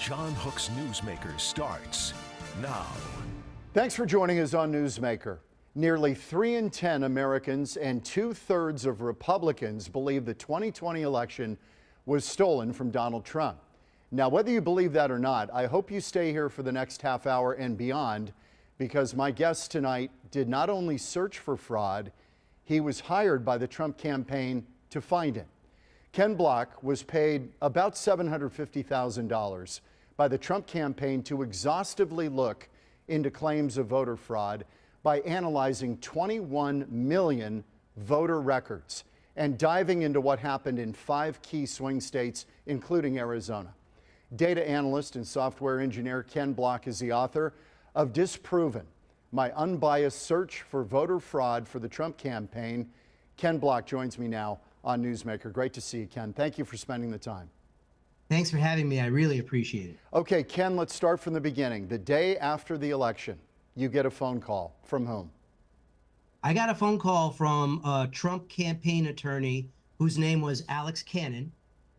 John Hook's Newsmaker starts now. Thanks for joining us on Newsmaker. Nearly 3 in 10 Americans and 2/3 of Republicans believe the 2020 election was stolen from Donald Trump. Now, whether you believe that or not, I hope you stay here for the next half hour and beyond, because my guest tonight did not only search for fraud, he was hired by the Trump campaign to find it. Ken Block was paid about $750,000 by the Trump campaign to exhaustively look into claims of voter fraud by analyzing 21 million voter records and diving into what happened in 5 key swing states, including Arizona. Data analyst and software engineer Ken Block is the author of Disproven, my unbiased search for voter fraud for the Trump campaign. Ken Block joins me now on Newsmaker. Great to see you, Ken. Thank you for spending the time. Thanks for having me. I really appreciate it. Okay, Ken, let's start from the beginning. The day after the election, you get a phone call. From whom? I got a phone call from a Trump campaign attorney whose name was Alex Cannon.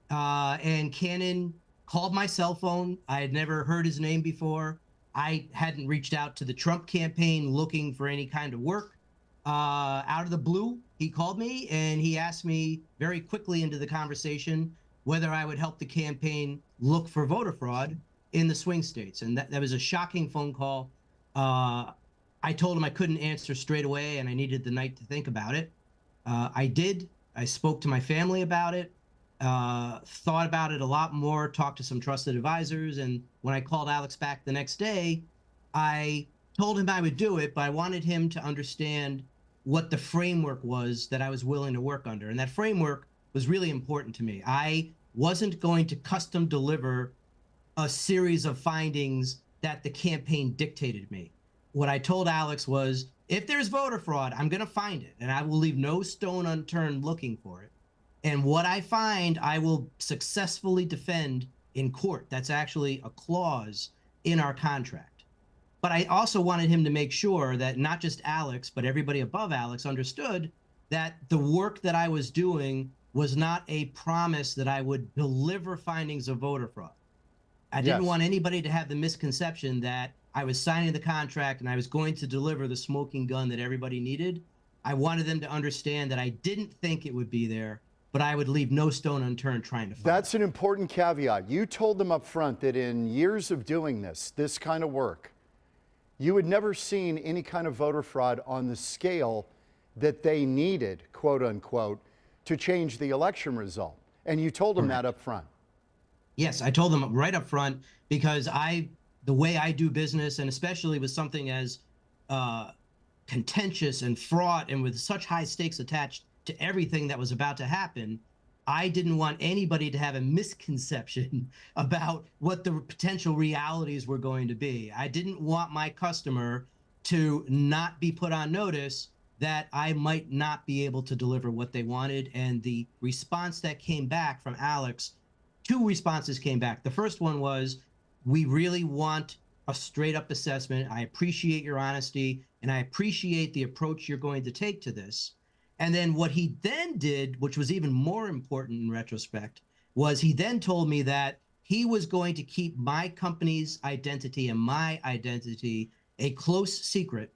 And Cannon called my cell phone. I had never heard his name before. I hadn't reached out to the Trump campaign looking for any kind of work. Out of the blue, he called me and he asked me very quickly into the conversation whether I would help the campaign look for voter fraud in the swing states. And that was a shocking phone call. I told him I couldn't answer straight away and I needed the night to think about it. I did. I spoke to my family about it, thought about it a lot more, talked to some trusted advisors. And when I called Alex back the next day, I told him I would do it, but I wanted him to understand what the framework was that I was willing to work under. And that framework was really important to me. I wasn't going to custom deliver a series of findings that the campaign dictated me. What I told Alex was, if there's voter fraud, I'm going to find it, and I will leave no stone unturned looking for it. And what I find, I will successfully defend in court. That's actually a clause in our contract. But I also wanted him to make sure that not just Alex, but everybody above Alex understood that the work that I was doing was not a promise that I would deliver findings of voter fraud. I didn't want anybody to have the misconception that I was signing the contract and I was going to deliver the smoking gun that everybody needed. I wanted them to understand that I didn't think it would be there, but I would leave no stone unturned trying to find it. That's an important caveat. You told them up front that in years of doing this kind of work, you had never seen any kind of voter fraud on the scale that they needed, quote unquote, to change the election result. And you told them that up front. Yes, I told them right up front, because the way I do business, and especially with something as contentious and fraught and with such high stakes attached to everything that was about to happen, I didn't want anybody to have a misconception about what the potential realities were going to be. I didn't want my customer to not be put on notice that I might not be able to deliver what they wanted. And the response that came back from Alex, 2 responses came back. The first one was, we really want a straight up assessment. I appreciate your honesty and I appreciate the approach you're going to take to this. And then what he then did, which was even more important in retrospect, was he then told me that he was going to keep my company's identity and my identity a close secret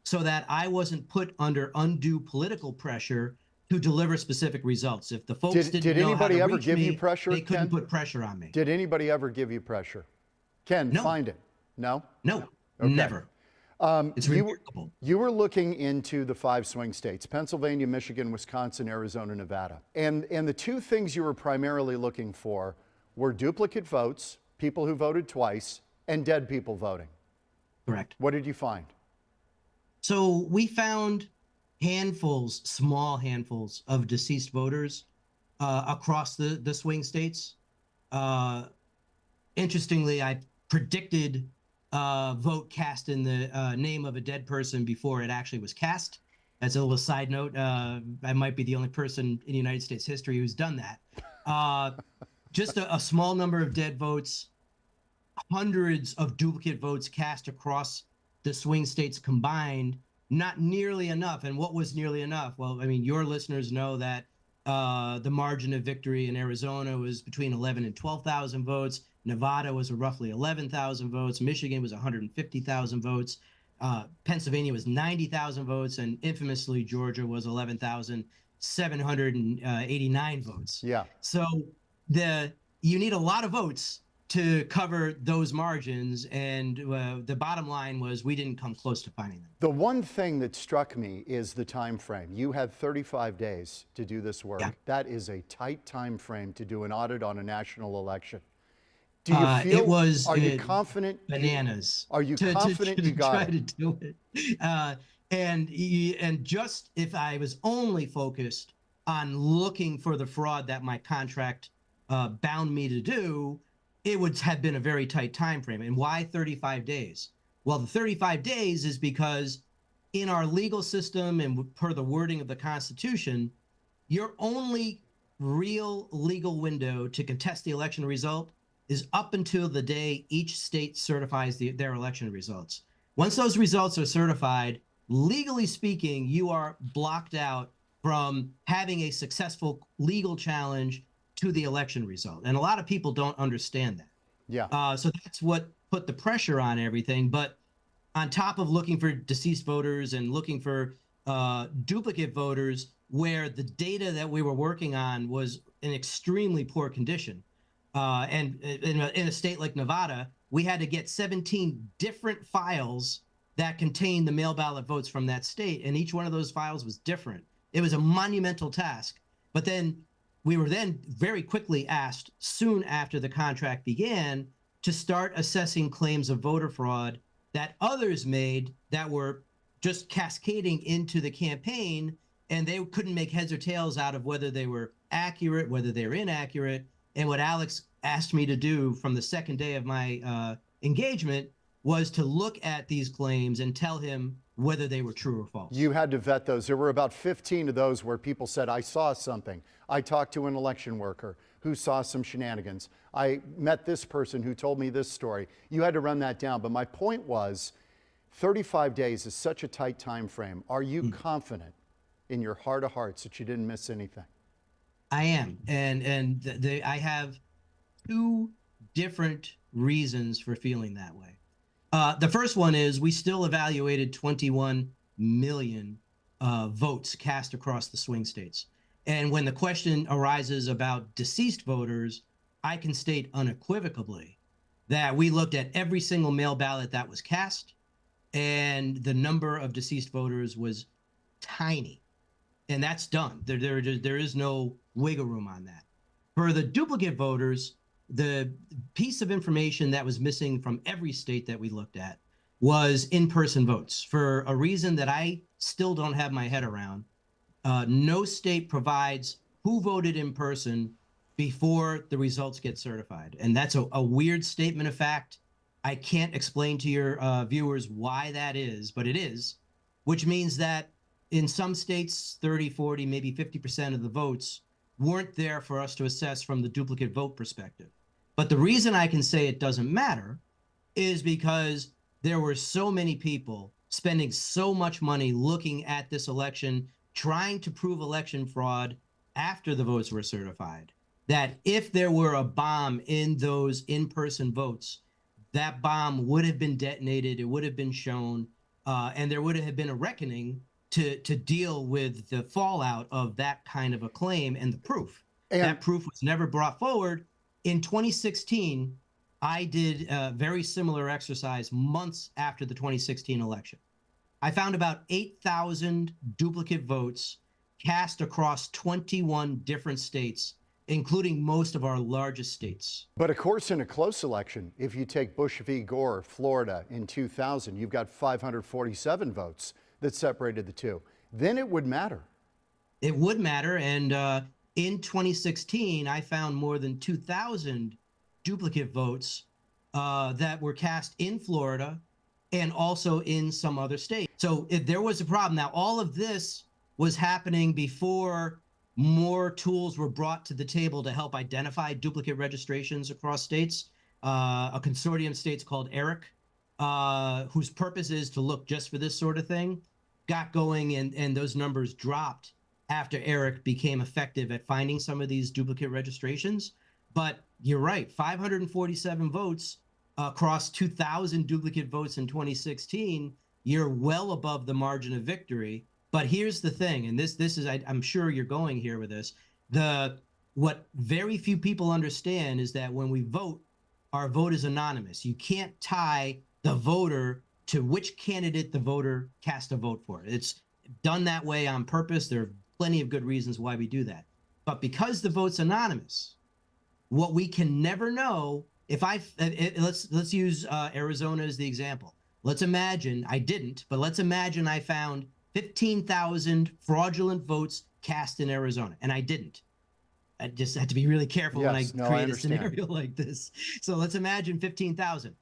so that I wasn't put under undue political pressure to deliver specific results. If the folks didn't know how to reach me, they couldn't put pressure on me. Did anybody ever give you pressure? Ken, No. find it. No? No, Okay. never. It's remarkable. You were looking into the 5 swing states, Pennsylvania, Michigan, Wisconsin, Arizona, Nevada. And the 2 things you were primarily looking for were duplicate votes, people who voted twice, and dead people voting. Correct. What did you find? So we found handfuls, small handfuls of deceased voters across the swing states. Interestingly, I predicted vote cast in the name of a dead person before it actually was cast. As a little side note, I might be the only person in United States history who's done that. Just a small number of dead votes, hundreds of duplicate votes cast across the swing states combined, not nearly enough. And what was nearly enough? Well, I mean, your listeners know that the margin of victory in Arizona was between 11 and 12,000 votes. Nevada was roughly 11,000 votes. Michigan was 150,000 votes. Pennsylvania was 90,000 votes, and infamously Georgia was 11,789 votes. Yeah. So you need a lot of votes to cover those margins, and the bottom line was we didn't come close to finding them. The one thing that struck me is the time frame. You had 35 days to do this work. Yeah. That is a tight time frame to do an audit on a national election. Do you feel? It was. Are you confident? Bananas. Are you confident you got try it? to do it? And just if I was only focused on looking for the fraud that my contract bound me to do, it would have been a very tight time frame. And why 35 days? Well, the 35 days is because in our legal system and per the wording of the Constitution, your only real legal window to contest the election result is up until the day each state certifies their election results. Once those results are certified, legally speaking, you are blocked out from having a successful legal challenge to the election result. And a lot of people don't understand that. Yeah. So that's what put the pressure on everything. But on top of looking for deceased voters and looking for duplicate voters, where the data that we were working on was in extremely poor condition. And in a state like Nevada, we had to get 17 different files that contained the mail ballot votes from that state. And each one of those files was different. It was a monumental task. But then we were then very quickly asked, soon after the contract began, to start assessing claims of voter fraud that others made that were just cascading into the campaign, and they couldn't make heads or tails out of whether they were accurate, whether they were inaccurate. And what Alex asked me to do from the second day of my engagement was to look at these claims and tell him whether they were true or false. You had to vet those. There were about 15 of those where people said, I saw something. I talked to an election worker who saw some shenanigans. I met this person who told me this story. You had to run that down. But my point was, 35 days is such a tight time frame. Are you confident in your heart of hearts that you didn't miss anything? I am. And I have two different reasons for feeling that way. The first one is we still evaluated 21 million votes cast across the swing states. And when the question arises about deceased voters, I can state unequivocally that we looked at every single mail ballot that was cast, and the number of deceased voters was tiny. And that's done. There is no wiggle room on that. For the duplicate voters, the piece of information that was missing from every state that we looked at was in-person votes. For a reason that I still don't have my head around, no state provides who voted in person before the results get certified. And that's a weird statement of fact. I can't explain to your viewers why that is, but it is, which means that in some states, 30, 40, maybe 50% of the votes weren't there for us to assess from the duplicate vote perspective. But the reason I can say it doesn't matter is because there were so many people spending so much money looking at this election, trying to prove election fraud after the votes were certified, that if there were a bomb in those in-person votes, that bomb would have been detonated, it would have been shown, and there would have been a reckoning to deal with the fallout of that kind of a claim and the proof. And that proof was never brought forward. In 2016, I did a very similar exercise months after the 2016 election. I found about 8,000 duplicate votes cast across 21 different states, including most of our largest states. But of course, in a close election, if you take Bush v. Gore, Florida in 2000, you've got 547 votes that separated the two. Then it would matter. It would matter. And in 2016, I found more than 2,000 duplicate votes that were cast in Florida and also in some other states. So if there was a problem, now all of this was happening before more tools were brought to the table to help identify duplicate registrations across states. A consortium of states called ERIC, whose purpose is to look just for this sort of thing, got going, and those numbers dropped after ERIC became effective at finding some of these duplicate registrations. But you're right, 547 votes across 2,000 duplicate votes in 2016. You're well above the margin of victory. But here's the thing, and this is I'm sure you're going here with this. What very few people understand is that when we vote, our vote is anonymous. You can't tie the voter to which candidate the voter cast a vote for. It's done that way on purpose. There are plenty of good reasons why we do that. But because the vote's anonymous, what we can never know, let's use Arizona as the example. Let's imagine, I didn't, but let's imagine I found 15,000 fraudulent votes cast in Arizona, and I didn't. I just had to be really careful when I create a scenario like this. So let's imagine 15,000.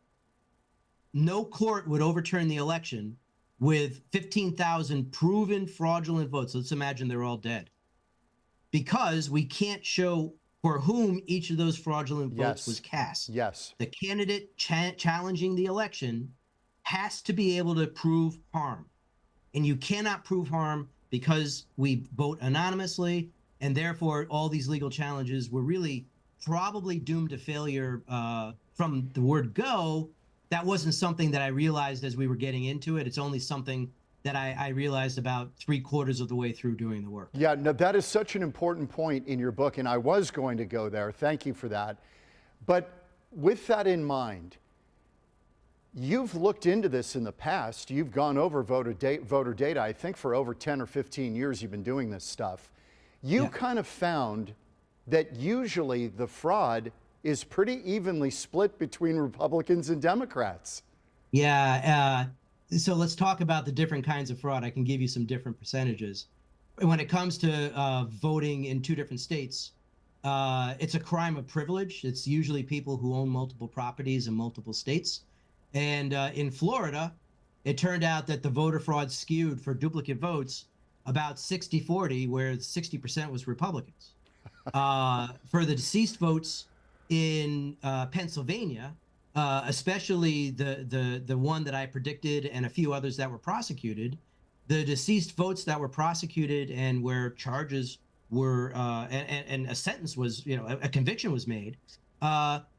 No court would overturn the election with 15,000 proven fraudulent votes. Let's imagine they're all dead. Because we can't show for whom each of those fraudulent votes was cast. Yes. The candidate challenging the election has to be able to prove harm. And you cannot prove harm because we vote anonymously, and therefore all these legal challenges were really probably doomed to failure from the word go. That wasn't something that I realized as we were getting into it. It's only something that I realized about 3/4 of the way through doing the work. Yeah, no, that is such an important point in your book, and I was going to go there. Thank you for that. But with that in mind, you've looked into this in the past. You've gone over voter data, I think for over 10 or 15 years you've been doing this stuff. You kind of found that usually the fraud is pretty evenly split between Republicans and Democrats. Yeah, so let's talk about the different kinds of fraud. I can give you some different percentages. When it comes to voting in 2 different states, it's a crime of privilege. It's usually people who own multiple properties in multiple states. And in Florida, it turned out that the voter fraud skewed for duplicate votes about 60-40, where 60% was Republicans. For the deceased votes in Pennsylvania, especially the one that I predicted and a few others that were prosecuted, the deceased votes that were prosecuted and where charges were and a sentence was, a conviction was made.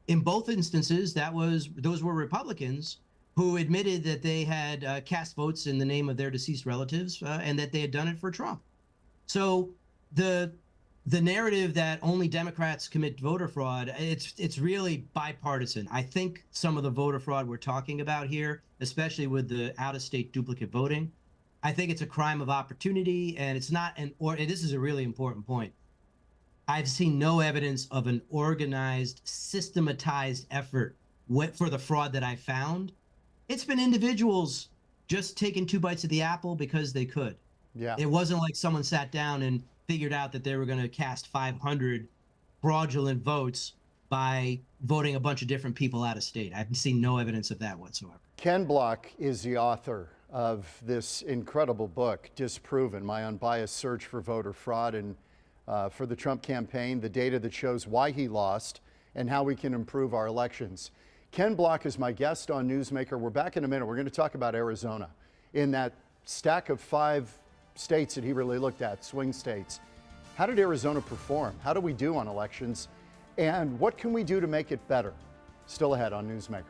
In both instances, those were Republicans who admitted that they had cast votes in the name of their deceased relatives and that they had done it for Trump. So the narrative that only Democrats commit voter fraud, it's really bipartisan. I think some of the voter fraud we're talking about here, especially with the out-of-state duplicate voting, I think it's a crime of opportunity, and it's not and this is a really important point. I've seen no evidence of an organized, systematized effort for the fraud that I found. It's been individuals just taking 2 bites of the apple because they could. Yeah. It wasn't like someone sat down and figured out that they were going to cast 500 fraudulent votes by voting a bunch of different people out of state. I've seen no evidence of that whatsoever. Ken Block is the author of this incredible book, Disproven, My Unbiased Search for Voter Fraud and for the Trump campaign, the data that shows why he lost and how we can improve our elections. Ken Block is my guest on Newsmaker. We're back in a minute. We're going to talk about Arizona. In that stack of 5 states that he really looked at, swing states, how did Arizona perform? How do we do on elections? And what can we do to make it better? Still ahead on Newsmaker.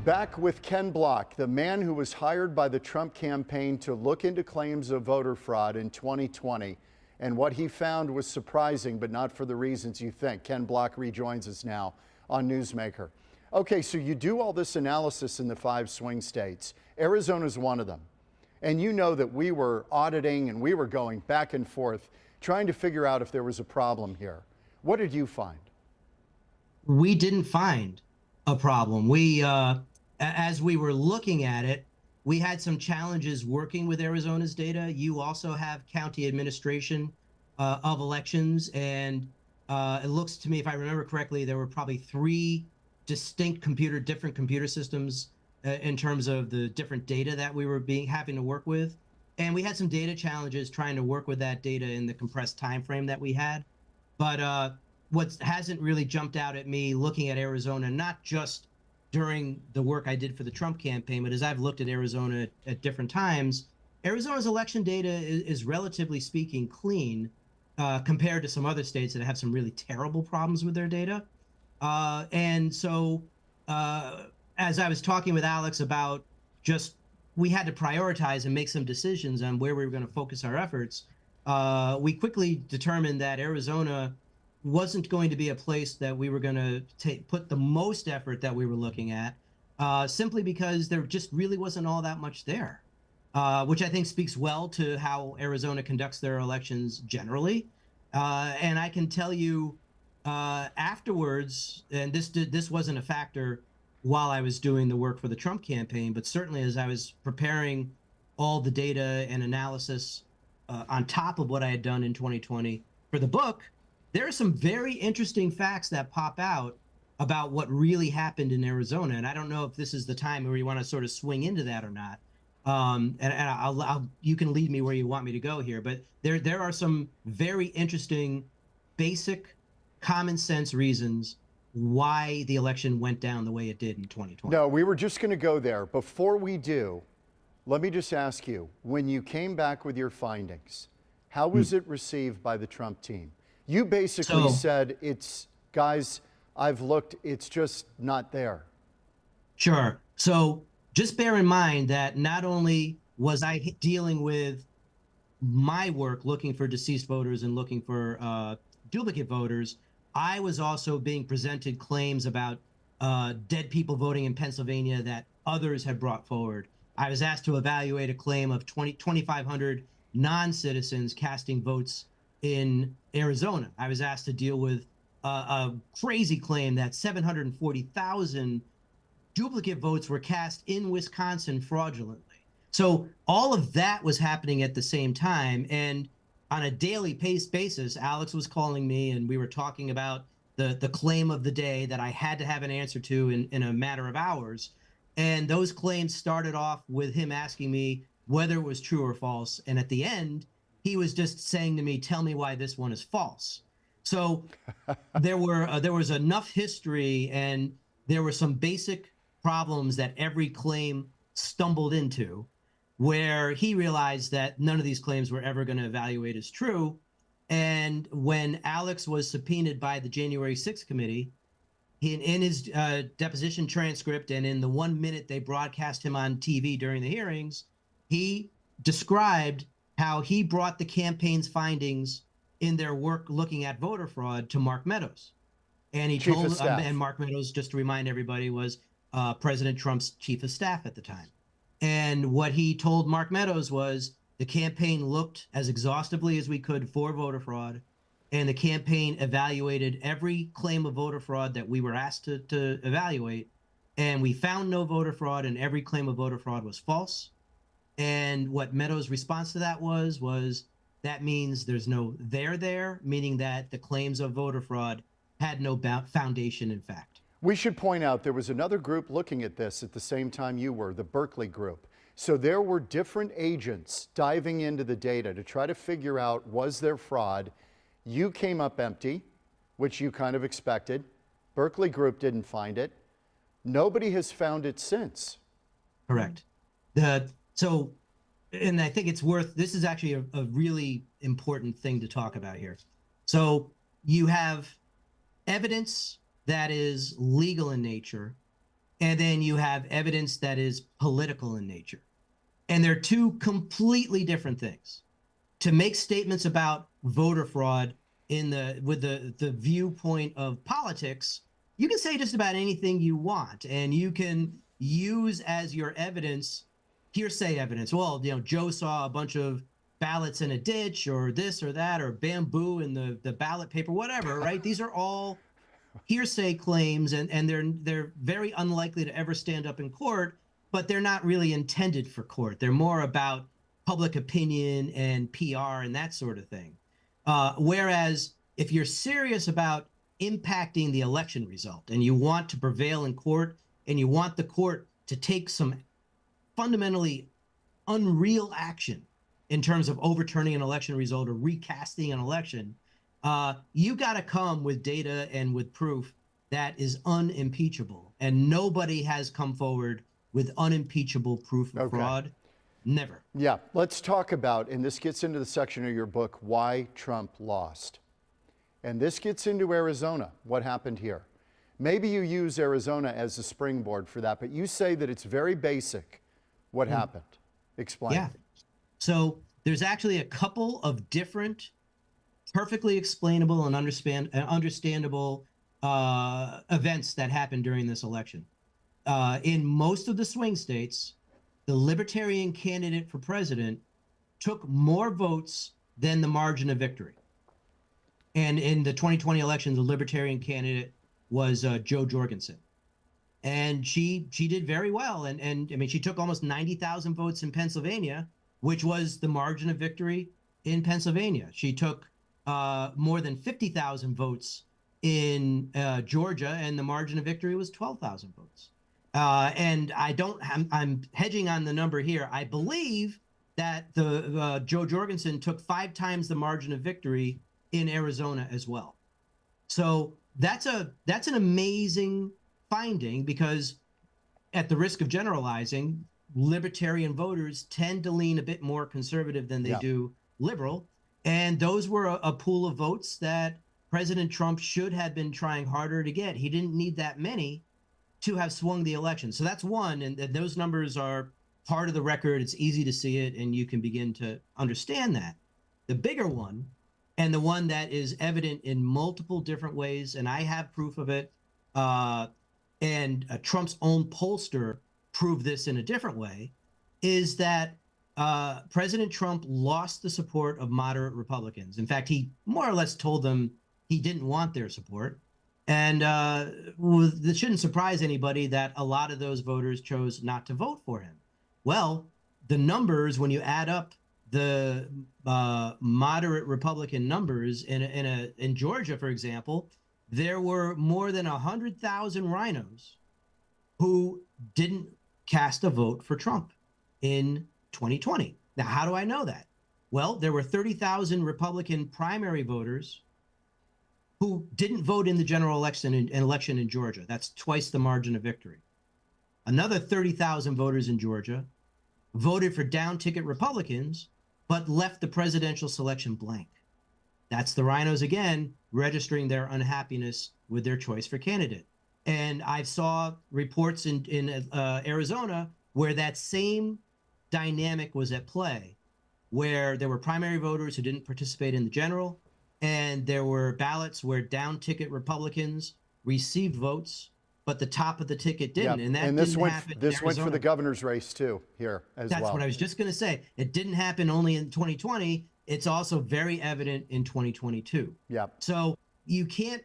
Back with Ken Block, the man who was hired by the Trump campaign to look into claims of voter fraud in 2020. And what he found was surprising, but not for the reasons you think. Ken Block rejoins us now on Newsmaker. Okay, so you do all this analysis in the 5 swing states. Arizona's one of them. And you know that we were auditing and we were going back and forth trying to figure out if there was a problem here. What did you find? We didn't find a problem. As we were looking at it, we had some challenges working with Arizona's data. You also have county administration of elections, and it looks to me, if I remember correctly, there were probably 3 distinct different computer systems in terms of the different data that we were having to work with. And we had some data challenges trying to work with that data in the compressed time frame that we had. But what hasn't really jumped out at me looking at Arizona, not just during the work I did for the Trump campaign, but as I've looked at Arizona at different times, Arizona's election data is relatively speaking clean compared to some other states that have some really terrible problems with their data. And so, as I was talking with Alex about just we had to prioritize and make some decisions on where we were going to focus our efforts, we quickly determined that Arizona wasn't going to be a place that we were going to put the most effort that we were looking at, simply because there just really wasn't all that much there, which I think speaks well to how Arizona conducts their elections generally. And I can tell you afterwards, and this wasn't a factor while I was doing the work for the Trump campaign, but certainly as I was preparing all the data and analysis on top of what I had done in 2020 for the book, there are some very interesting facts that pop out about what really happened in Arizona. And I don't know if this is the time where you want to sort of swing into that or not. And you can lead me where you want me to go here, but there are some very interesting, basic, common sense reasons why the election went down the way it did in 2020. No, we were just going to go there. Before we do, let me just ask you, when you came back with your findings, how was it received by the Trump team? You basically said, guys, I've looked, it's just not there. Sure. So just bear in mind that not only was I dealing with my work looking for deceased voters and looking for duplicate voters, I was also being presented claims about dead people voting in Pennsylvania that others had brought forward. I was asked to evaluate a claim of 2,500 non-citizens casting votes in Arizona. I was asked to deal with a crazy claim that 740,000 duplicate votes were cast in Wisconsin fraudulently. So all of that was happening at the same time. And on a daily basis, Alex was calling me and we were talking about the claim of the day that I had to have an answer to in a matter of hours. And those claims started off with him asking me whether it was true or false. And at the end, he was just saying to me, tell me why this one is false. So there was enough history and there were some basic problems that every claim stumbled into where he realized that none of these claims were ever going to evaluate as true. And when Alex was subpoenaed by the January 6th committee, in his deposition transcript and in the 1 minute they broadcast him on TV during the hearings, he described how he brought the campaign's findings in their work looking at voter fraud to Mark Meadows. And he told, and Mark Meadows, just to remind everybody, was President Trump's chief of staff at the time. And what he told Mark Meadows was the campaign looked as exhaustively as we could for voter fraud, and the campaign evaluated every claim of voter fraud that we were asked to evaluate, and we found no voter fraud, and every claim of voter fraud was false. And what Meadows' response to that was that means there's no there, meaning that the claims of voter fraud had no foundation in fact. We should point out there was another group looking at this at the same time you were, the Berkeley group. So there were different agents diving into the data to try to figure out, was there fraud? You came up empty, which you kind of expected. Berkeley group didn't find it. Nobody has found it since. Correct. So, and I think it's this is actually a really important thing to talk about here. So you have evidence that is legal in nature, and then you have evidence that is political in nature. And they're two completely different things. To make statements about voter fraud with the viewpoint of politics, you can say just about anything you want, and you can use as your evidence hearsay evidence. Well, Joe saw a bunch of ballots in a ditch, or this or that, or bamboo in the ballot paper, whatever, right? These are all hearsay claims, and they're very unlikely to ever stand up in court, but they're not really intended for court. They're more about public opinion and PR and that sort of thing. Whereas if you're serious about impacting the election result and you want to prevail in court and you want the court to take some fundamentally unreal action in terms of overturning an election result or recasting an election, you got to come with data and with proof that is unimpeachable. And nobody has come forward with unimpeachable proof of fraud. Never. Yeah, let's talk about, and this gets into the section of your book, why Trump lost. And this gets into Arizona, what happened here. Maybe you use Arizona as a springboard for that, but you say that it's very basic what happened. Explain. Yeah. So there's actually a couple of different, perfectly explainable and understandable events that happened during this election. In most of the swing states, the Libertarian candidate for president took more votes than the margin of victory. And in the 2020 election, the Libertarian candidate was Jo Jorgensen. And she did very well. And I mean, she took almost 90,000 votes in Pennsylvania, which was the margin of victory in Pennsylvania. She took more than 50,000 votes in Georgia, and the margin of victory was 12,000 votes. And I'm hedging on the number here. I believe that the Jo Jorgensen took 5 times the margin of victory in Arizona as well. So that's an amazing finding, because at the risk of generalizing, libertarian voters tend to lean a bit more conservative than they do liberal. And those were a pool of votes that President Trump should have been trying harder to get. He didn't need that many to have swung the election. So that's one, and those numbers are part of the record. It's easy to see it, and you can begin to understand that. The bigger one, and the one that is evident in multiple different ways, and I have proof of it, and Trump's own pollster proved this in a different way, is that President Trump lost the support of moderate Republicans. In fact, he more or less told them he didn't want their support. And it shouldn't surprise anybody that a lot of those voters chose not to vote for him. Well, the numbers, when you add up the moderate Republican numbers in Georgia, for example, there were more than 100,000 rhinos who didn't cast a vote for Trump in 2020. Now, how do I know that? Well, there were 30,000 Republican primary voters who didn't vote in the general election in Georgia. That's twice the margin of victory. Another 30,000 voters in Georgia voted for down-ticket Republicans, but left the presidential selection blank. That's the rhinos again, registering their unhappiness with their choice for candidate. And I saw reports in Arizona where that same dynamic was at play, where there were primary voters who didn't participate in the general, and there were ballots where down-ticket Republicans received votes, but the top of the ticket didn't. Yeah. And that this didn't went, happen this in went for Arizona. the governor's race too here as well. That's what I was just going to say. It didn't happen only in 2020. It's also very evident in 2022. Yeah. So you can't.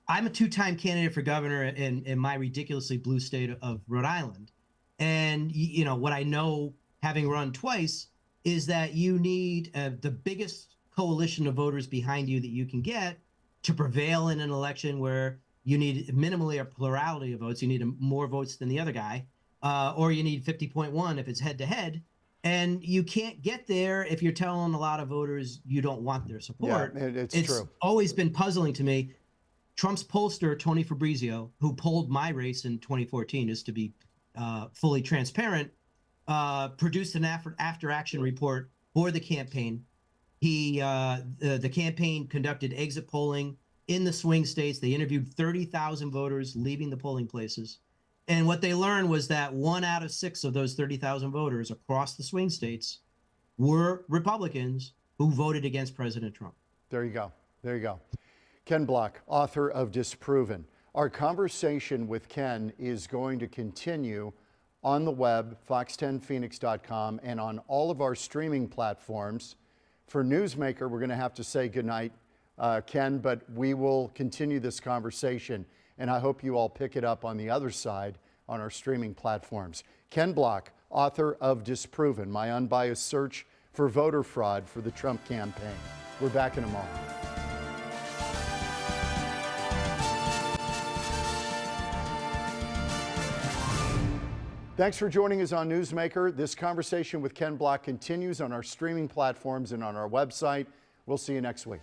I'm a 2-time candidate for governor in my ridiculously blue state of Rhode Island, and you know what I know, having run twice, is that you need the biggest coalition of voters behind you that you can get to prevail in an election where you need minimally a plurality of votes. You need more votes than the other guy, or you need 50.1 if it's head to head. And you can't get there if you're telling a lot of voters you don't want their support. Yeah, it's true. Always been puzzling to me. Trump's pollster, Tony Fabrizio, who polled my race in 2014, just to be fully transparent, produced an after-action report for the campaign. The campaign conducted exit polling in the swing states. They interviewed 30,000 voters leaving the polling places. And what they learned was that 1 out of 6 of those 30,000 voters across the swing states were Republicans who voted against President Trump. There you go. There you go. Ken Block, author of Disproven. Our conversation with Ken is going to continue on the web, fox10phoenix.com, and on all of our streaming platforms. For Newsmaker, we're going to have to say goodnight, Ken, but we will continue this conversation, and I hope you all pick it up on the other side on our streaming platforms. Ken Block, author of Disproven, my unbiased search for voter fraud for the Trump campaign. We're back in a moment. Thanks for joining us on Newsmaker. This conversation with Ken Block continues on our streaming platforms and on our website. We'll see you next week.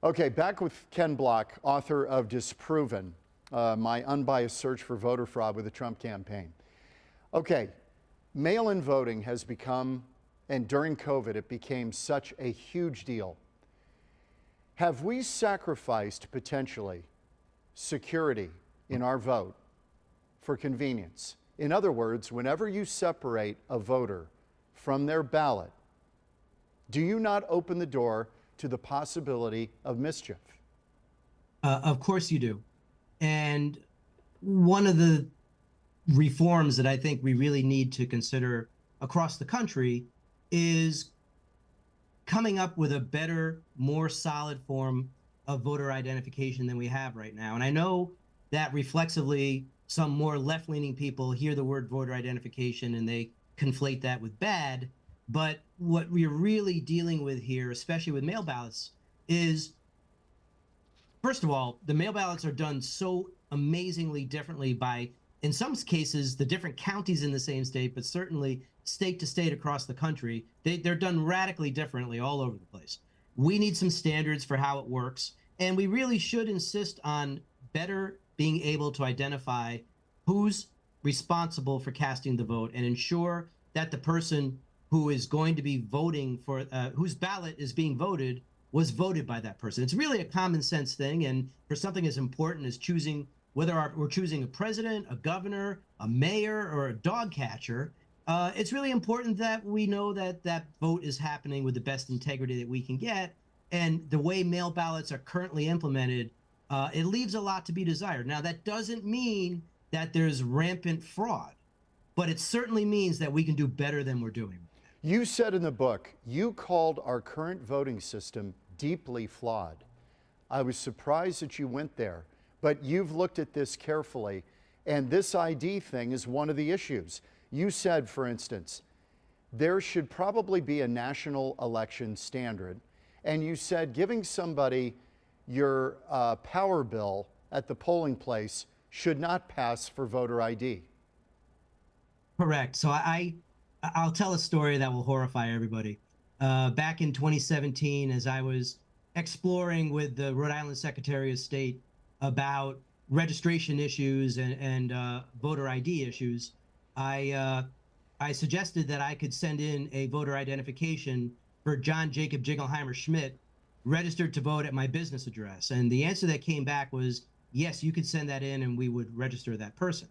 Okay, back with Ken Block, author of Disproven, my unbiased search for voter fraud with the Trump campaign. Okay, mail-in voting has become, and during COVID, it became such a huge deal. Have we sacrificed potentially security in our vote for convenience? In other words, whenever you separate a voter from their ballot, do you not open the door to the possibility of mischief? Of course you do. And one of the reforms that I think we really need to consider across the country is coming up with a better, more solid form of voter identification than we have right now. And I know that reflexively, some more left-leaning people hear the word voter identification and they conflate that with bad. But what we're really dealing with here, especially with mail ballots, is, first of all, the mail ballots are done so amazingly differently by, in some cases, the different counties in the same state, but certainly state to state across the country. They're done radically differently all over the place. We need some standards for how it works, and we really should insist on better being able to identify who's responsible for casting the vote and ensure that the person who is going to be voting for, whose ballot is being voted, was voted by that person. It's really a common sense thing, and for something as important as choosing whether we're choosing a president, a governor, a mayor, or a dog catcher, it's really important that we know that that vote is happening with the best integrity that we can get. And the way mail ballots are currently implemented, it leaves a lot to be desired. Now, that doesn't mean that there's rampant fraud, but it certainly means that we can do better than we're doing. You said in the book, you called our current voting system deeply flawed. I was surprised that you went there, but you've looked at this carefully, and this ID thing is one of the issues. You said, for instance, there should probably be a national election standard, and you said giving somebody your power bill at the polling place should not pass for voter ID. Correct. So I'll tell a story that will horrify everybody. Back in 2017, as I was exploring with the Rhode Island Secretary of State about registration issues and voter ID issues, I suggested that I could send in a voter identification for John Jacob Jingleheimer Schmidt, registered to vote at my business address. And the answer that came back was, yes, you could send that in and we would register that person.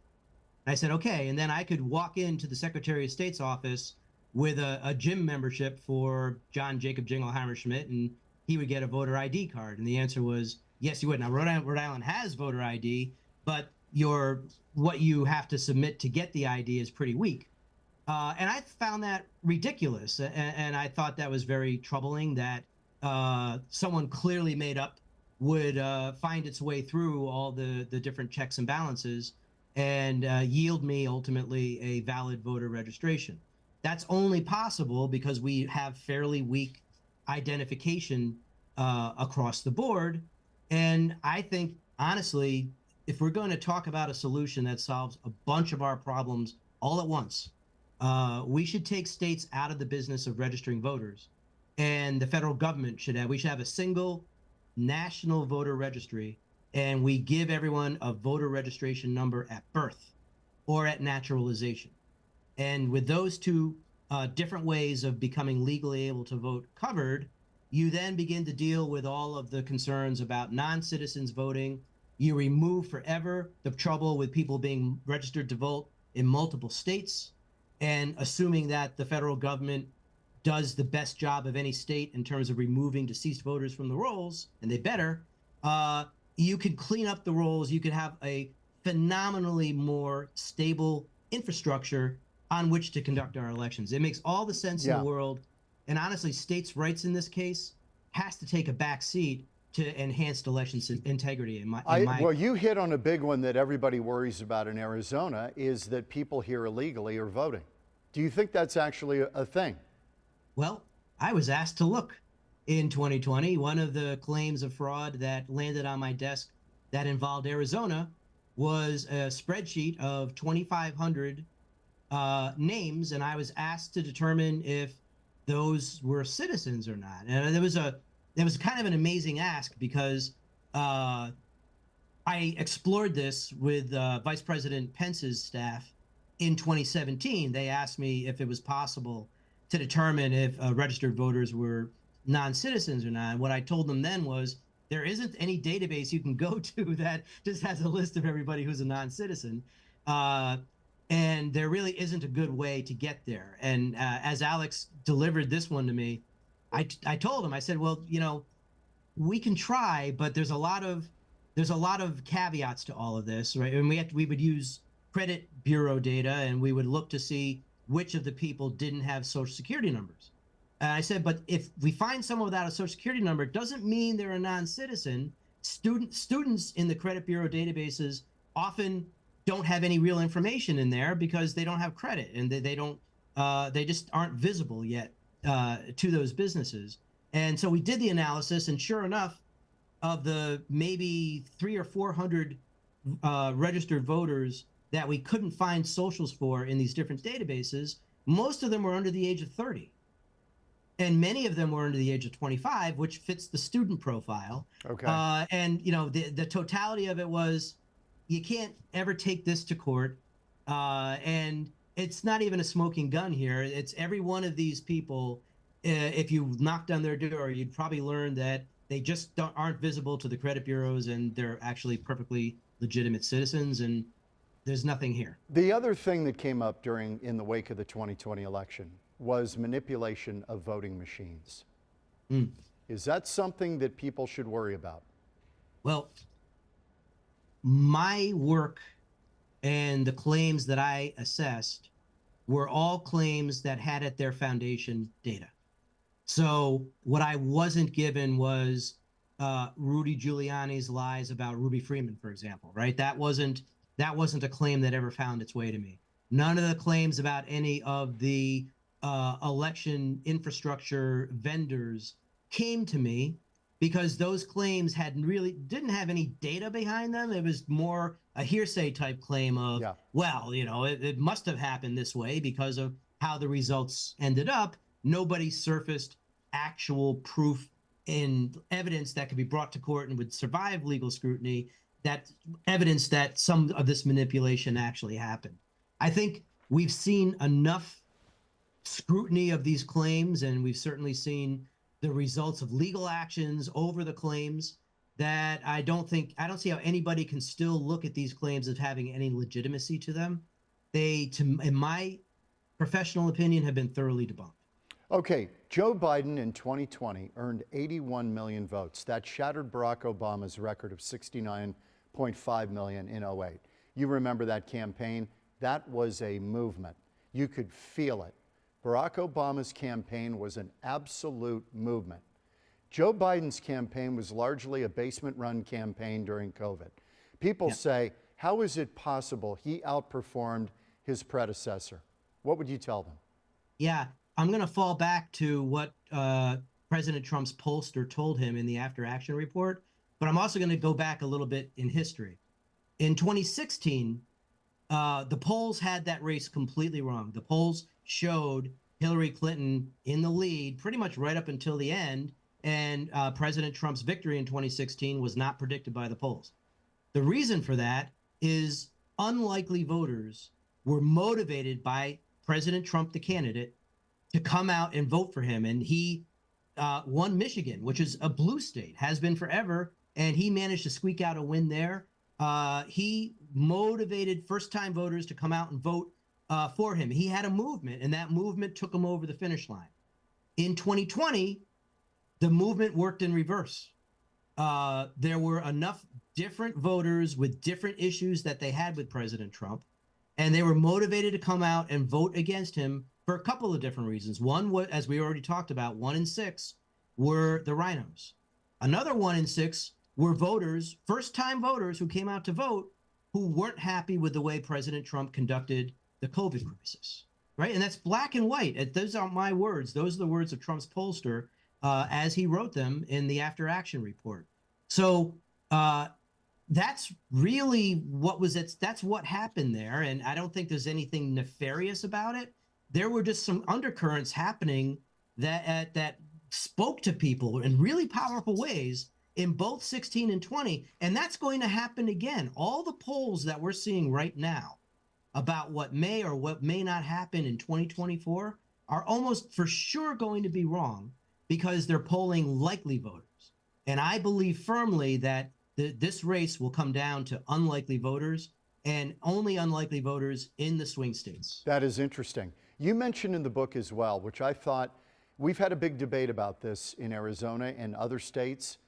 And I said, okay. And then I could walk into the Secretary of State's office with a gym membership for John Jacob Jingleheimer Schmidt, and he would get a voter ID card. And the answer was, yes, you would. Now, Rhode Island has voter ID, but what you have to submit to get the ID is pretty weak. And I found that ridiculous. And I thought that was very troubling that someone clearly made up would find its way through all the different checks and balances and yield me ultimately a valid voter registration. That's only possible because we have fairly weak identification across the board. And I think, honestly, if we're going to talk about a solution that solves a bunch of our problems all at once, we should take states out of the business of registering voters. And the federal government should have a single national voter registry, and we give everyone a voter registration number at birth or at naturalization. And with those two different ways of becoming legally able to vote covered, you then begin to deal with all of the concerns about non-citizens voting. You remove forever the trouble with people being registered to vote in multiple states, and assuming that the federal government does the best job of any state in terms of removing deceased voters from the rolls, and they better, you could clean up the rolls. You could have a phenomenally more stable infrastructure on which to conduct our elections. It makes all the sense in the world. And honestly, states' rights in this case has to take a back seat to enhanced election integrity. Well, you hit on a big one that everybody worries about in Arizona, is that people here illegally are voting. Do you think that's actually a thing? Well, I was asked to look in 2020. One of the claims of fraud that landed on my desk that involved Arizona was a spreadsheet of 2,500 names, and I was asked to determine if those were citizens or not. And there was a it was kind of an amazing ask because I explored this with Vice President Pence's staff in 2017. They asked me if it was possible to determine if registered voters were non-citizens or not. And what I told them then was there isn't any database you can go to that just has a list of everybody who's a non-citizen. And there really isn't a good way to get there. And as Alex delivered this one to me, I told him, I said, well, you know, we can try, but there's a lot of caveats to all of this, right? And we would use credit bureau data, and we would look to see which of the people didn't have social security numbers. And I said, but if we find someone without a social security number, it doesn't mean they're a non-citizen. Students in the credit bureau databases often don't have any real information in there because they don't have credit, and they just aren't visible yet to those businesses. And so we did the analysis, and sure enough, of the maybe 300 or 400 registered voters that we couldn't find socials for in these different databases, most of them were under the age of 30. And many of them were under the age of 25, which fits the student profile. Okay. And, you know, the totality of it was you can't ever take this to court. And it's not even a smoking gun here. It's every one of these people, if you knocked on their door, you'd probably learn that they just aren't visible to the credit bureaus, and they're actually perfectly legitimate citizens, and there's nothing here. The other thing that came up in the wake of the 2020 election was manipulation of voting machines. Is that something that people should worry about? Well, my work and the claims that I assessed were all claims that had at their foundation data. So what I wasn't given was Rudy Giuliani's lies about Ruby Freeman, for example, right? That wasn't a claim that ever found its way to me. None of the claims about any of the election infrastructure vendors came to me because those claims didn't have any data behind them. It was more a hearsay type claim of, well, you know, it must have happened this way because of how the results ended up. Nobody surfaced actual proof and evidence that could be brought to court and would survive legal scrutiny, that evidence that some of this manipulation actually happened. I think we've seen enough scrutiny of these claims, and we've certainly seen the results of legal actions over the claims, that I don't see how anybody can still look at these claims as having any legitimacy to them. They, in my professional opinion, have been thoroughly debunked. Okay, Joe Biden in 2020 earned 81 million votes. That shattered Barack Obama's record of 69.5 million in 2008. You remember that campaign? That was a movement. You could feel it. Barack Obama's campaign was an absolute movement. Joe Biden's campaign was largely a basement-run campaign during COVID. People say, how is it possible he outperformed his predecessor? What would you tell them? Yeah, I'm going to fall back to what President Trump's pollster told him in the After Action report, but I'm also going to go back a little bit in history. In 2016, the polls had that race completely wrong. The polls showed Hillary Clinton in the lead pretty much right up until the end, and President Trump's victory in 2016 was not predicted by the polls. The reason for that is unlikely voters were motivated by President Trump, the candidate, to come out and vote for him. And he won Michigan, which is a blue state, has been forever, and he managed to squeak out a win there. He motivated first-time voters to come out and vote for him. He had a movement, and that movement took him over the finish line. In 2020, the movement worked in reverse. There were enough different voters with different issues that they had with President Trump, and they were motivated to come out and vote against him for a couple of different reasons. One was, as we already talked about, 1 in 6 were the rhinos. Another 1 in 6 were voters, first-time voters who came out to vote, who weren't happy with the way President Trump conducted the COVID crisis, right? And that's black and white. Those aren't my words. Those are the words of Trump's pollster as he wrote them in the After Action report. So that's really that's what happened there. And I don't think there's anything nefarious about it. There were just some undercurrents happening that spoke to people in really powerful ways in both 16 and 20. And that's going to happen again. All the polls that we're seeing right now about what may or what may not happen in 2024 are almost for sure going to be wrong because they're polling likely voters. And I believe firmly that this race will come down to unlikely voters and only unlikely voters in the swing states. That is interesting. You mentioned in the book as well, which I thought, we've had a big debate about this in Arizona and other states,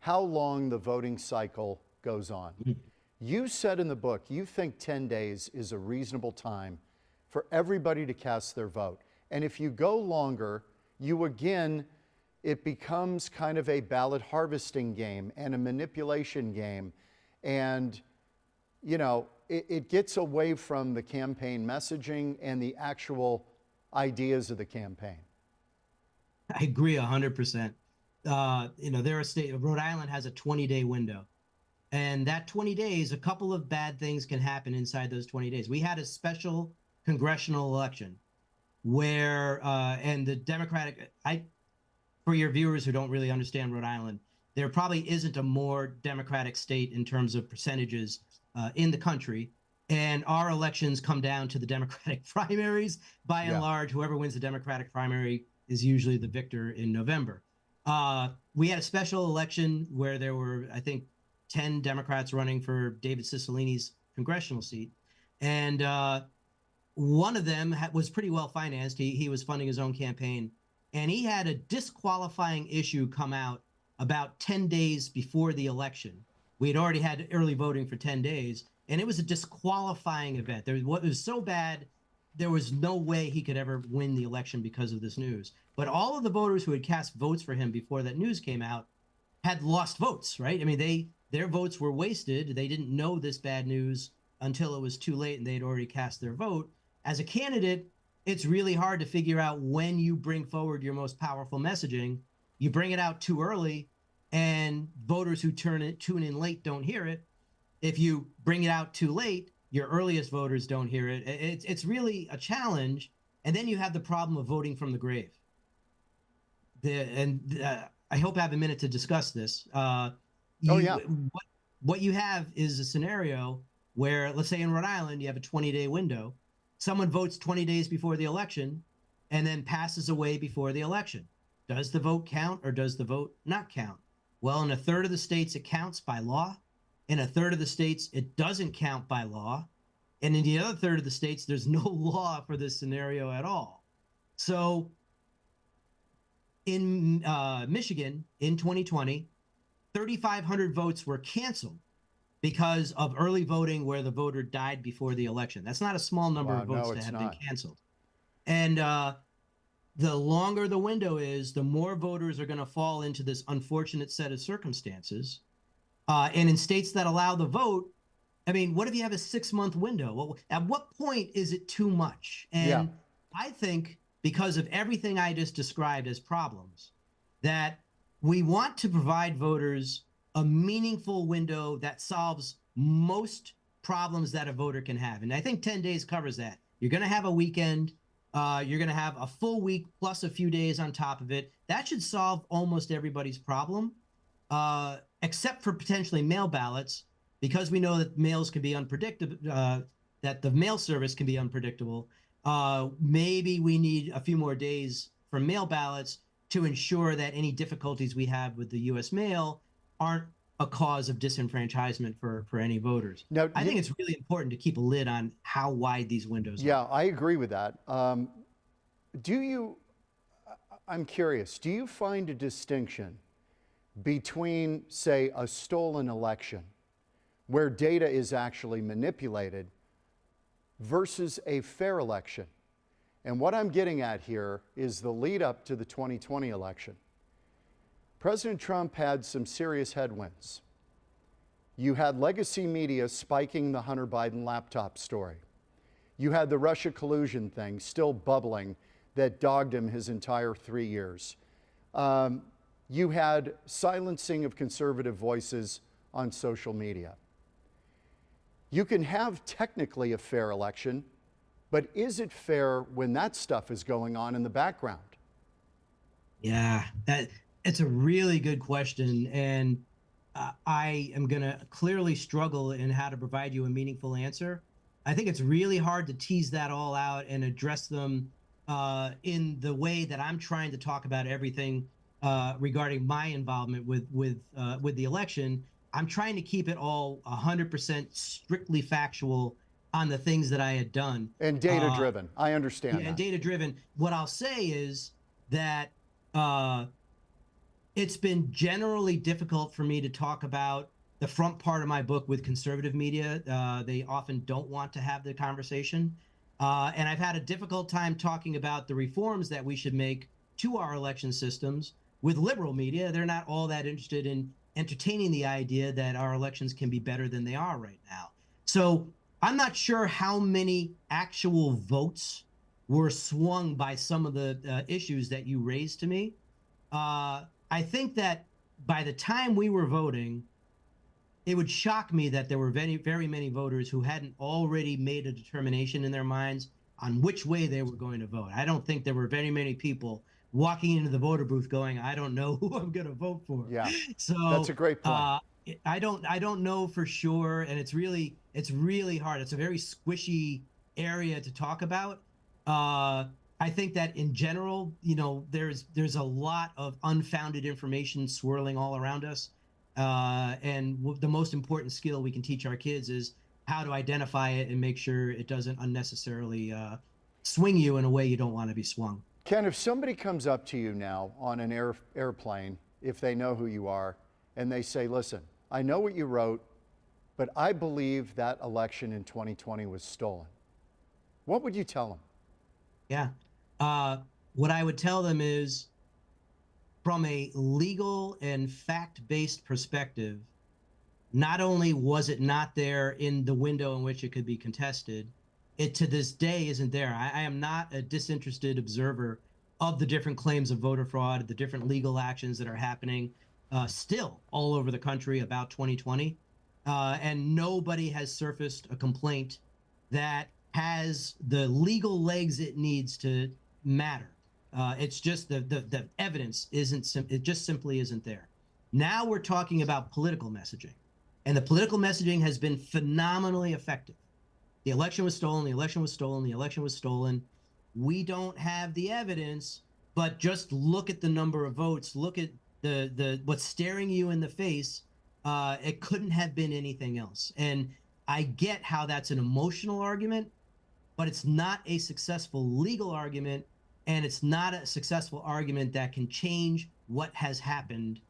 how long the voting cycle goes on. You said in the book, you think 10 days is a reasonable time for everybody to cast their vote. And if you go longer, it becomes kind of a ballot harvesting game and a manipulation game. And, you know, it gets away from the campaign messaging and the actual ideas of the campaign. I agree 100%. Rhode Island has a 20-day window. And that 20 days, a couple of bad things can happen inside those 20 days. We had a special congressional election where, and the Democratic, for your viewers who don't really understand Rhode Island, there probably isn't a more Democratic state in terms of percentages in the country. And our elections come down to the Democratic primaries. By and large, whoever wins the Democratic primary is usually the victor in November. We had a special election where there were, I think, 10 Democrats running for David Cicilline's congressional seat. And one of them was pretty well financed. He was funding his own campaign. And he had a disqualifying issue come out about 10 days before the election. We had already had early voting for 10 days, and it was a disqualifying event. It was so bad, there was no way he could ever win the election because of this news. But all of the voters who had cast votes for him before that news came out had lost votes, right? I mean, their votes were wasted. They didn't know this bad news until it was too late and they'd already cast their vote. As a candidate, it's really hard to figure out when you bring forward your most powerful messaging. You bring it out too early and voters who tune in late don't hear it. If you bring it out too late, your earliest voters don't hear it. It's really a challenge. And then you have the problem of voting from the grave. I hope I have a minute to discuss this. What you have is a scenario where, let's say in Rhode Island, you have a 20-day window. Someone votes 20 days before the election and then passes away before the election. Does the vote count or does the vote not count? Well, in a third of the states, it counts by law. In a third of the states, it doesn't count by law. And in the other third of the states, there's no law for this scenario at all. So in Michigan in 2020, 3,500 votes were canceled because of early voting where the voter died before the election. That's not a small number of votes that have been canceled. And the longer the window is, the more voters are going to fall into this unfortunate set of circumstances. And in states that allow the vote, I mean, what if you have a 6-month window? Well, at what point is it too much? And I think because of everything I just described as problems, that we want to provide voters a meaningful window that solves most problems that a voter can have. And I think 10 days covers that. You're going to have a weekend. You're going to have a full week plus a few days on top of it. That should solve almost everybody's problem, except for potentially mail ballots, because we know that mails can be unpredictable, that the mail service can be unpredictable. Maybe we need a few more days for mail ballots to ensure that any difficulties we have with the U.S. mail aren't a cause of disenfranchisement for any voters. Now, I think it's really important to keep a lid on how wide these windows are. Yeah, I agree with that. I'm curious, do you find a distinction between, say, a stolen election where data is actually manipulated versus a fair election? And what I'm getting at here is the lead up to the 2020 election. President Trump had some serious headwinds. You had legacy media spiking the Hunter Biden laptop story. You had the Russia collusion thing still bubbling that dogged him his entire 3 years. You had silencing of conservative voices on social media. You can have technically a fair election, but is it fair when that stuff is going on in the background? Yeah, it's a really good question, and I am going to clearly struggle in how to provide you a meaningful answer. I think it's really hard to tease that all out and address them in the way that I'm trying to talk about everything regarding my involvement with the election. I'm trying to keep it all 100% strictly factual on the things that I had done. And data driven. I understand Yeah, and that. data driven. What I'll say is that uh, it's been generally difficult for me to talk about the front part of my book with conservative media. They often don't want to have the conversation. And I've had a difficult time talking about the reforms that we should make to our election systems with liberal media. They're not all that interested in entertaining the idea that our elections can be better than they are right now. So I'm not sure how many actual votes were swung by some of the issues that you raised to me. I think that by the time we were voting, it would shock me that there were very, very many voters who hadn't already made a determination in their minds on which way they were going to vote. I don't think there were very many people walking into the voter booth going, "I don't know who I'm going to vote for." Yeah, that's a So great point. I don't know for sure, and it's really hard. It's a very squishy area to talk about. I think that in general, there's a lot of unfounded information swirling all around us. And the most important skill we can teach our kids is how to identify it and make sure it doesn't unnecessarily swing you in a way you don't want to be swung. Ken, if somebody comes up to you now on an airplane, if they know who you are, and they say, listen, I know what you wrote, but I believe that election in 2020 was stolen, what would you tell them? Yeah. What I would tell them is, from a legal and fact-based perspective, not only was it not there in the window in which it could be contested, it to this day isn't there. I am not a disinterested observer of the different claims of voter fraud, the different legal actions that are happening still all over the country about 2020. And nobody has surfaced a complaint that has the legal legs it needs to matter. It's just the evidence it just simply isn't there. Now we're talking about political messaging, and the political messaging has been phenomenally effective. The election was stolen. The election was stolen. The election was stolen. We don't have the evidence, but just look at the number of votes. Look at the what's staring you in the face. It couldn't have been anything else. And I get how that's an emotional argument, but it's not a successful legal argument, and it's not a successful argument that can change what has happened.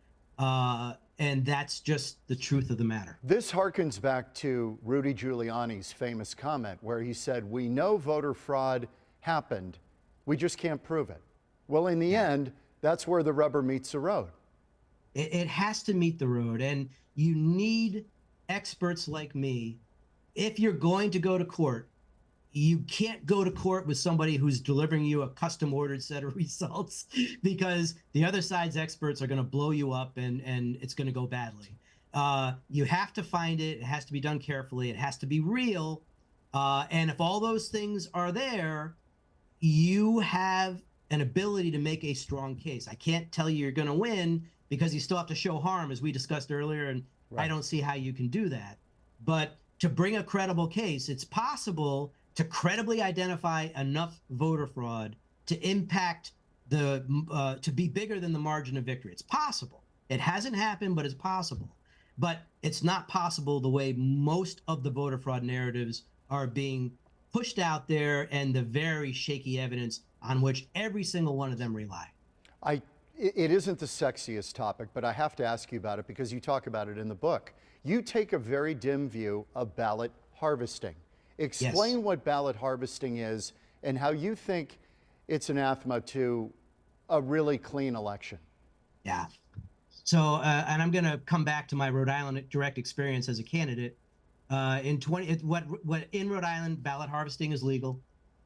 And that's just the truth of the matter. This harkens back to Rudy Giuliani's famous comment where he said, we know voter fraud happened, we just can't prove it. Well, in the end, that's where the rubber meets the road. It has to meet the road, and you need experts like me. If you're going to go to court, you can't go to court with somebody who's delivering you a custom ordered set of results, because the other side's experts are going to blow you up, and it's going to go badly. You have to find it. It has to be done carefully. It has to be real. And if all those things are there, you have an ability to make a strong case. I can't tell you you're going to win, because you still have to show harm, as we discussed earlier, and right. I don't see how you can do that. But to bring a credible case, it's possible to credibly identify enough voter fraud to impact to be bigger than the margin of victory. It's possible. It hasn't happened, but it's possible. But it's not possible the way most of the voter fraud narratives are being pushed out there, and the very shaky evidence on which every single one of them rely. It isn't the sexiest topic, but I have to ask you about it because you talk about it in the book. You take a very dim view of ballot harvesting. Explain what ballot harvesting is and how you think it's anathema to a really clean election. Yeah. So, and I'm going to come back to my Rhode Island direct experience as a candidate. In Rhode Island, ballot harvesting is legal,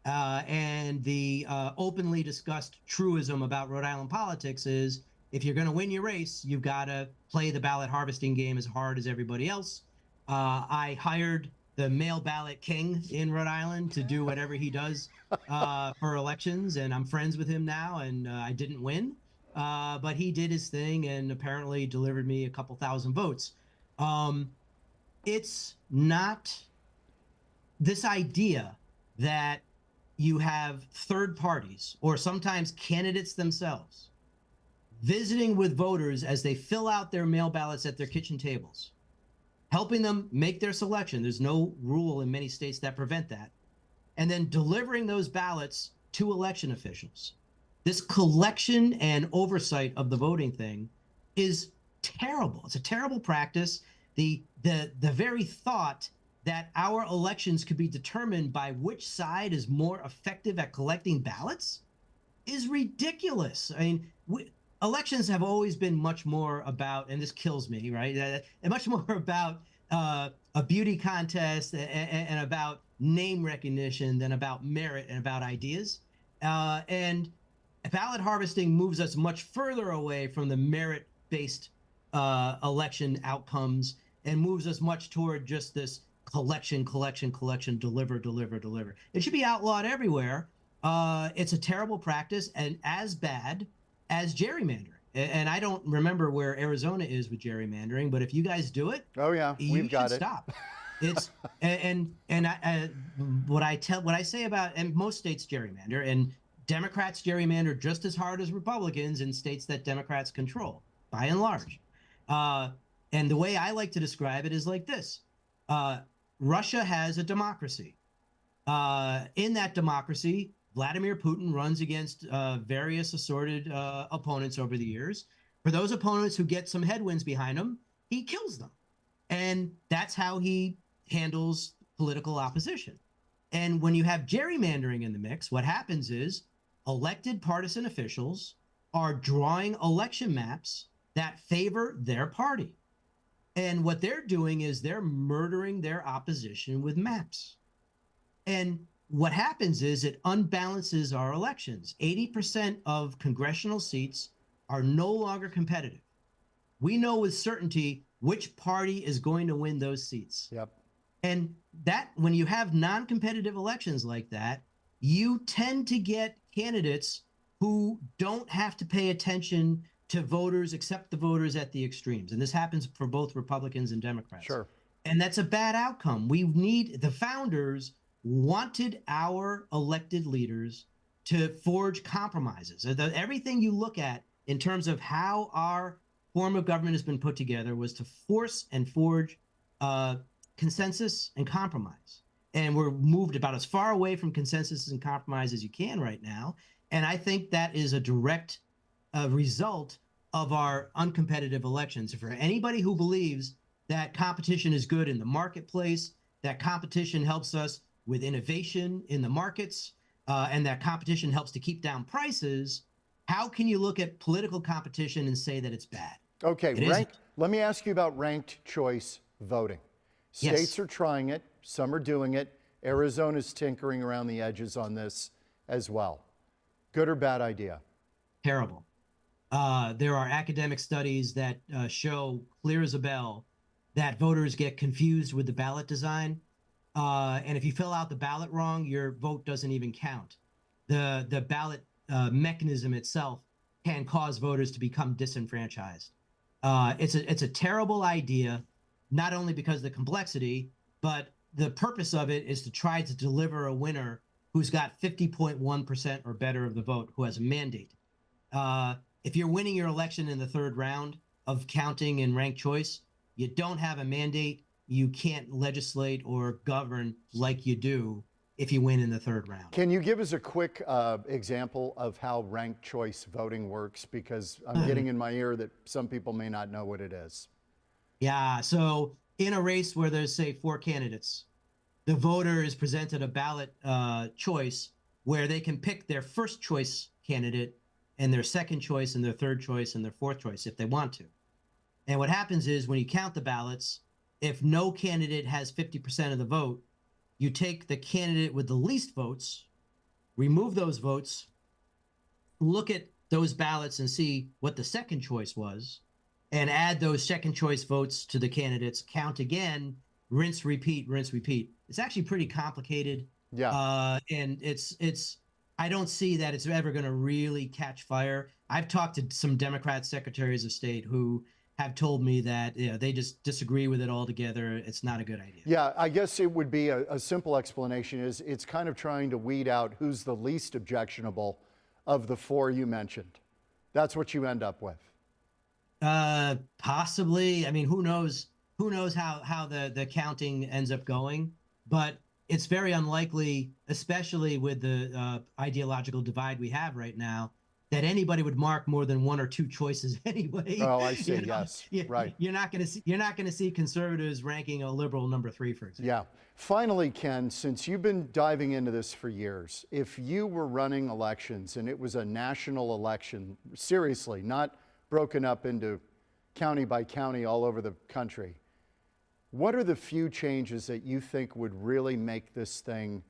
and the openly discussed truism about Rhode Island politics is, if you're going to win your race, you've got to play the ballot harvesting game as hard as everybody else. I hired the mail ballot king in Rhode Island to do whatever he does for elections, and I'm friends with him now, and I didn't win. but he did his thing and apparently delivered me a couple thousand votes. It's not this idea that you have third parties or sometimes candidates themselves visiting with voters as they fill out their mail ballots at their kitchen tables, helping them make their selection. There's no rule in many states that prevent that. And then delivering those ballots to election officials. This collection and oversight of the voting thing is terrible. It's a terrible practice. The very thought that our elections could be determined by which side is more effective at collecting ballots is ridiculous. I mean, elections have always been much more about, and this kills me, right? And much more about a beauty contest and about name recognition than about merit and about ideas. And ballot harvesting moves us much further away from the merit-based election outcomes and moves us much toward just this collection, deliver. It should be outlawed everywhere. It's a terrible practice and as bad as gerrymandering. And I don't remember where Arizona is with gerrymandering, but if you guys do it, oh yeah, we've got it. Stop. It's what I say about, and most states gerrymander, and Democrats gerrymander just as hard as Republicans in states that Democrats control, by and large. And the way I like to describe it is like this. Russia has a democracy. In that democracy, Vladimir Putin runs against various assorted opponents over the years. For those opponents who get some headwinds behind him, he kills them. And that's how he handles political opposition. And when you have gerrymandering in the mix, what happens is elected partisan officials are drawing election maps that favor their party. And what they're doing is they're murdering their opposition with maps. And what happens is it unbalances our elections. 80% of congressional seats are no longer competitive. We know with certainty which party is going to win those seats. Yep. And that when you have non-competitive elections like that, you tend to get candidates who don't have to pay attention to voters, except the voters at the extremes. And this happens for both Republicans and Democrats. Sure. And that's a bad outcome. We need, the founders wanted our elected leaders to forge compromises. Everything you look at in terms of how our form of government has been put together was to force and forge consensus and compromise. And we're moved about as far away from consensus and compromise as you can right now. And I think that is a direct result of our uncompetitive elections. For anybody who believes that competition is good in the marketplace, that competition helps us with innovation in the markets, and that competition helps to keep down prices, how can you look at political competition and say that it's bad? Okay, let me ask you about ranked choice voting. States are trying it, some are doing it. Arizona's tinkering around the edges on this as well. Good or bad idea? Terrible. There are academic studies that show clear as a bell that voters get confused with the ballot design. And if you fill out the ballot wrong, your vote doesn't even count. The ballot mechanism itself can cause voters to become disenfranchised. It's a terrible idea, not only because of the complexity, but the purpose of it is to try to deliver a winner who's got 50.1% or better of the vote, who has a mandate. If you're winning your election in the third round of counting and ranked choice, you don't have a mandate. You can't legislate or govern like you do if you win in the third round. Can you give us a quick example of how ranked choice voting works? Because I'm getting in my ear that some people may not know what it is. Yeah, so in a race where there's, say, 4 candidates, the voter is presented a ballot choice where they can pick their first choice candidate and their second choice and their third choice and their fourth choice if they want to. And what happens is when you count the ballots, if no candidate has 50% of the vote, you take the candidate with the least votes, remove those votes, look at those ballots and see what the second choice was, and add those second choice votes to the candidates, count again, rinse, repeat, rinse, repeat. It's actually pretty complicated. Yeah. And it's I don't see that it's ever going to really catch fire. I've talked to some Democrat secretaries of state who have told me that they just disagree with it altogether. It's not a good idea. Yeah, I guess it would be a simple explanation is it's kind of trying to weed out who's the least objectionable of the four you mentioned. That's what you end up with. Possibly. I mean, who knows? Who knows how the counting ends up going? But it's very unlikely, especially with the ideological divide we have right now, that anybody would mark more than one or two choices anyway. Oh, I see. You know? Yes, right. You're not going to see conservatives ranking a liberal number 3, for example. Yeah. Finally, Ken, since you've been diving into this for years, if you were running elections and it was a national election, seriously, not broken up into county by county all over the country, what are the few changes that you think would really make this thing,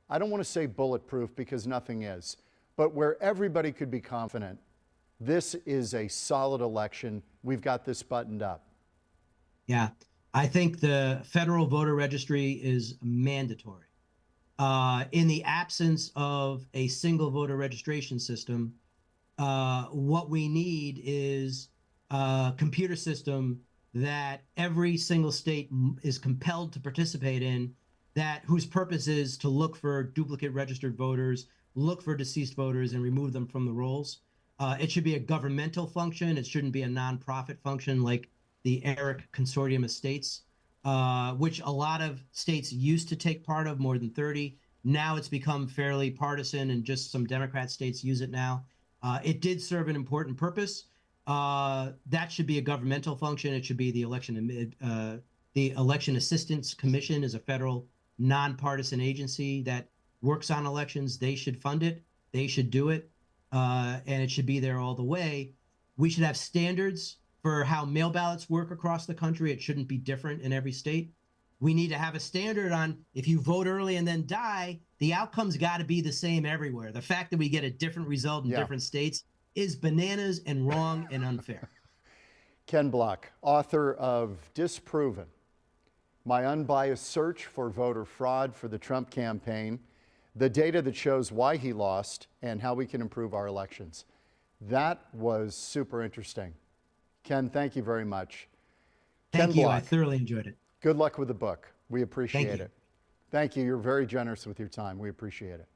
I don't want to say bulletproof because nothing is, but where everybody could be confident this is a solid election, we've got this buttoned up? Yeah, I think the federal voter registry is mandatory. In the absence of a single voter registration system, what we need is a computer system that every single state is compelled to participate in, that whose purpose is to look for duplicate registered voters, look for deceased voters, and remove them from the rolls. It should be a governmental function. It shouldn't be a nonprofit function like the ERIC Consortium of States, which a lot of states used to take part of, more than 30. Now it's become fairly partisan, and just some Democrat states use it now. It did serve an important purpose. That should be a governmental function. It should be the Election Assistance Commission is a federal nonpartisan agency that works on elections. They should fund it. They should do it. And it should be there all the way. We should have standards for how mail ballots work across the country. It shouldn't be different in every state. We need to have a standard on if you vote early and then die, the outcome's got to be the same everywhere. The fact that we get a different result in different states is bananas and wrong and unfair. Ken Block, author of Disproven, My Unbiased Search for Voter Fraud for the Trump Campaign, the data that shows why he lost and how we can improve our elections. That was super interesting. Ken, thank you very much. Thank Ken you. Block, I thoroughly enjoyed it. good luck with the book. We appreciate Thank you. it. Thank you. You're very generous with your time. We appreciate it.